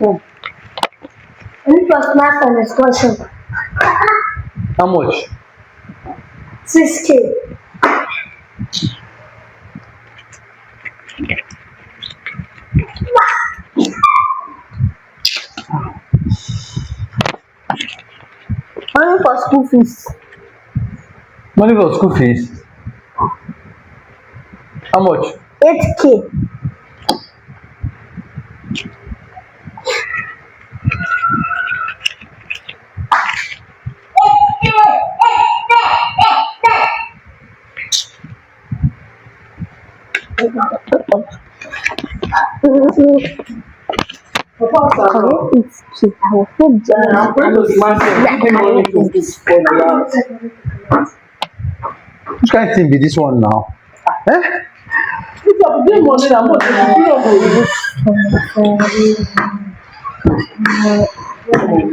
Hmm. Only for math and excursion. How much? 6K. Only for school fees. Money for school fees? How much? 8K. It's key. I will put I'm going to the market. Give me money to this for the house. Which kind of thing be this one now? Eh? If I give money, I'm not going to